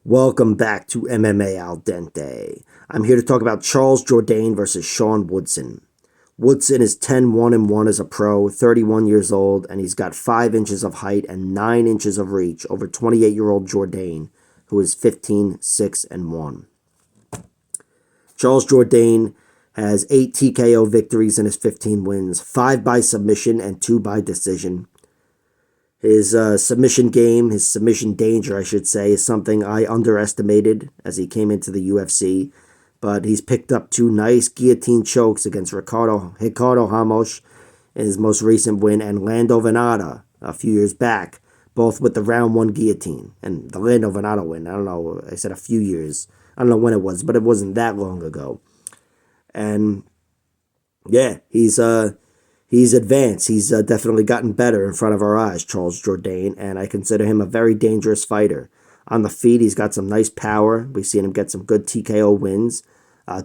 Welcome back to MMA Al Dente. I'm here to talk about Charles Jourdain versus Sean Woodson. Woodson is 10-1-1 as a pro, 31 years old, and he's got 5 inches of height and 9 inches of reach over 28-year-old Jourdain, who is 15-6-1. Charles Jourdain has 8 TKO victories in his 15 wins, 5 by submission and 2 by decision. His submission game, his submission danger, I should say, is something I underestimated as he came into the UFC. But he's picked up 2 nice guillotine chokes against Ricardo Ramos in his most recent win and Lando Venata a few years back, both with the round 1 guillotine. And the Lando Venata win, I don't know, I said a few years. I don't know when it was, but it wasn't that long ago. And yeah, he's advanced. He's definitely gotten better in front of our eyes, Charles Jourdain, and I consider him a very dangerous fighter. On the feet, he's got some nice power. We've seen him get some good TKO wins.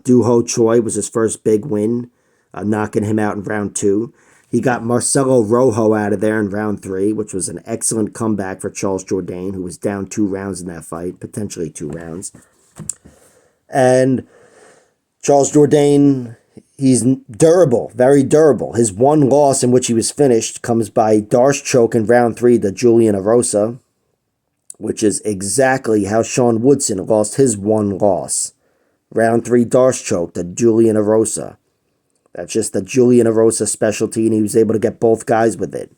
Doo Ho Choi was his first big win, knocking him out in round 2. He got Marcelo Rojo out of there in round 3, which was an excellent comeback for Charles Jourdain, who was down 2 rounds in that fight, potentially 2 rounds. And Charles Jourdain, he's durable, very durable. His one loss in which he was finished comes by Darce choke in round 3 to Julian Erosa, which is exactly how Sean Woodson lost his one loss. Round 3 Darce choke to Julian Erosa. That's just the Julian Erosa specialty, and he was able to get both guys with it.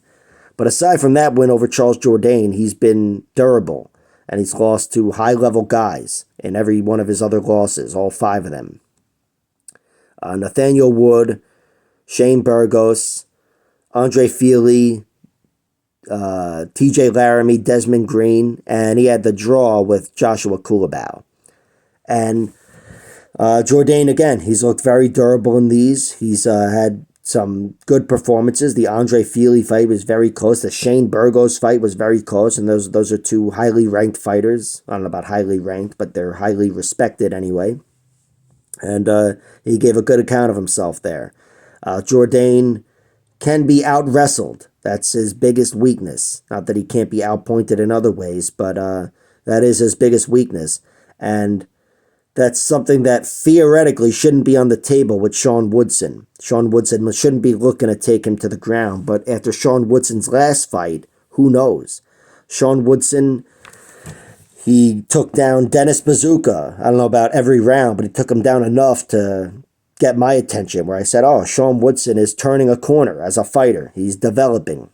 But aside from that win over Charles Jourdain, he's been durable, and he's lost to high-level guys in every one of his other losses, all 5 of them. Nathaniel Wood, Shane Burgos, Andre Fili, TJ Laramie, Desmond Green, and he had the draw with Joshua Kulabau. And Jourdain, again, he's looked very durable in these. He's had some good performances. The Andre Fili fight was very close. The Shane Burgos fight was very close, and those are 2 highly ranked fighters. I don't know about highly ranked, but they're highly respected anyway. And he gave a good account of himself there. Jourdain can be out-wrestled. That's his biggest weakness. Not that he can't be outpointed in other ways, but that is his biggest weakness. And that's something that theoretically shouldn't be on the table with Sean Woodson. Sean Woodson shouldn't be looking to take him to the ground. But after Sean Woodson's last fight, who knows? Sean Woodson, he took down Dennis Bazooka. I don't know about every round, but he took him down enough to get my attention, where I said, oh, Sean Woodson is turning a corner as a fighter. He's developing.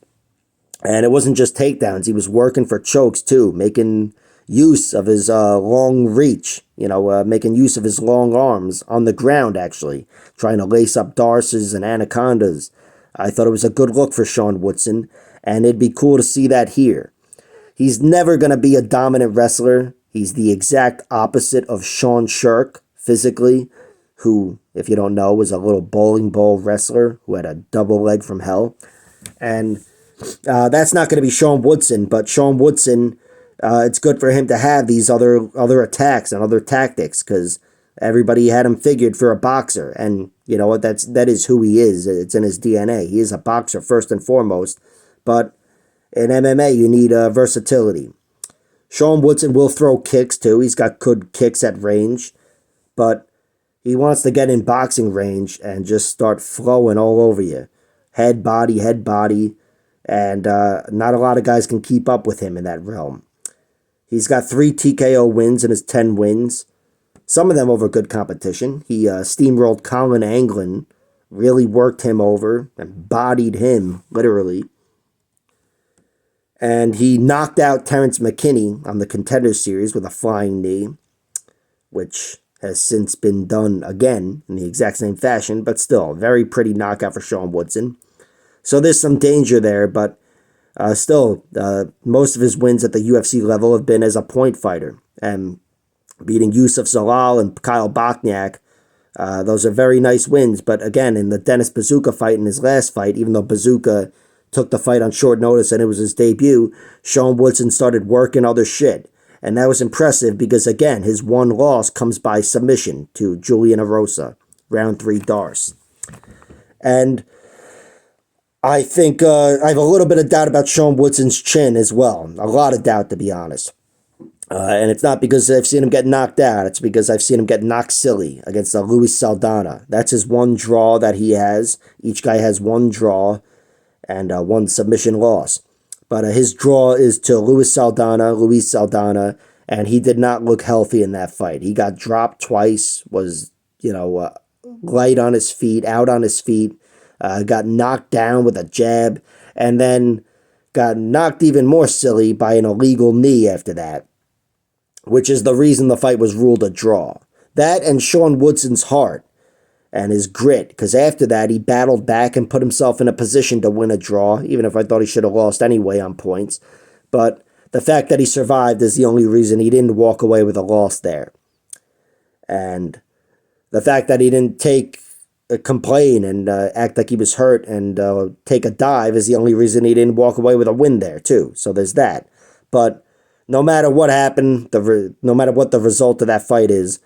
And it wasn't just takedowns. He was working for chokes, too, making use of his long reach, making use of his long arms on the ground, actually, trying to lace up Darces and Anacondas. I thought it was a good look for Sean Woodson, and it'd be cool to see that here. He's never going to be a dominant wrestler. He's the exact opposite of Sean Shirk, physically, who, if you don't know, was a little bowling ball wrestler who had a double leg from hell. And that's not going to be Sean Woodson, but Sean Woodson, it's good for him to have these other attacks and other tactics, because everybody had him figured for a boxer. And you know what? That is who he is. It's in his DNA. He is a boxer first and foremost. But in MMA, you need versatility. Sean Woodson will throw kicks, too. He's got good kicks at range. But he wants to get in boxing range and just start flowing all over you. Head, body. And not a lot of guys can keep up with him in that realm. He's got 3 TKO wins in his 10 wins. Some of them over good competition. He steamrolled Colin Anglin, really worked him over and bodied him, literally. And he knocked out Terrence McKinney on the Contender Series with a flying knee, which has since been done again in the exact same fashion, but still, a very pretty knockout for Sean Woodson. So there's some danger there, but still, most of his wins at the UFC level have been as a point fighter. And beating Yusuf Zalal and Kyle Bochniak, those are very nice wins. But again, in the Dennis Bazooka fight, in his last fight, even though Bazooka took the fight on short notice and it was his debut, Sean Woodson started working other shit. And that was impressive because, again, his one loss comes by submission to Julian Erosa, round 3 Darce. And I think I have a little bit of doubt about Sean Woodson's chin as well. A lot of doubt, to be honest. And it's not because I've seen him get knocked out. It's because I've seen him get knocked silly against Luis Saldana. That's his one draw that he has. Each guy has one draw and one submission loss. But his draw is to Luis Saldana, and he did not look healthy in that fight. He got dropped twice, was, light on his feet, out on his feet, got knocked down with a jab, and then got knocked even more silly by an illegal knee after that, which is the reason the fight was ruled a draw. That and Sean Woodson's heart and his grit, because after that he battled back and put himself in a position to win a draw, even if I thought he should have lost anyway on points. But the fact that he survived is the only reason he didn't walk away with a loss there. And the fact that he didn't complain and act like he was hurt and take a dive is the only reason he didn't walk away with a win there too. So there's that. But no matter what happened, no matter what the result of that fight is,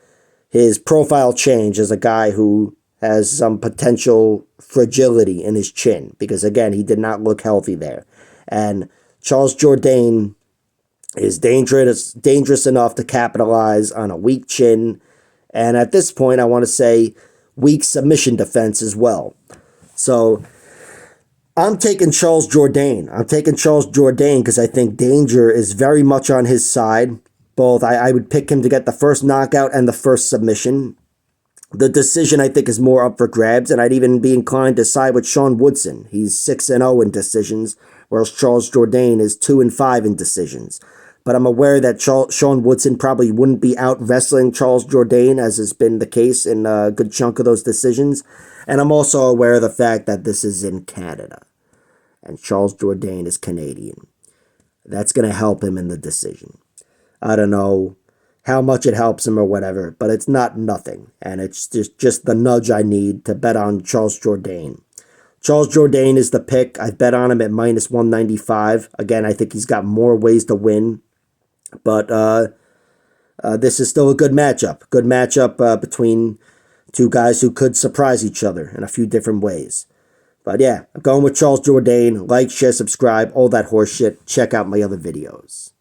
his profile changed as a guy who has some potential fragility in his chin, because again, he did not look healthy there. And Charles Jourdain is dangerous enough to capitalize on a weak chin, and at this point, I want to say weak submission defense as well. So I'm taking Charles Jourdain. Because I think danger is very much on his side. Both, I would pick him to get the first knockout and the first submission. The decision, I think, is more up for grabs, and I'd even be inclined to side with Sean Woodson. He's 6-0 in decisions, whereas Charles Jourdain is 2-5 in decisions. But I'm aware that Sean Woodson probably wouldn't be out wrestling Charles Jourdain, as has been the case in a good chunk of those decisions. And I'm also aware of the fact that this is in Canada, and Charles Jourdain is Canadian. That's going to help him in the decision. I don't know how much it helps him or whatever, but it's not nothing. And it's just the nudge I need to bet on Charles Jourdain. Charles Jourdain is the pick. I bet on him at minus 195. Again, I think he's got more ways to win. But this is still a good matchup. Good matchup between two guys who could surprise each other in a few different ways. But yeah, I'm going with Charles Jourdain. Like, share, subscribe, all that horse shit. Check out my other videos.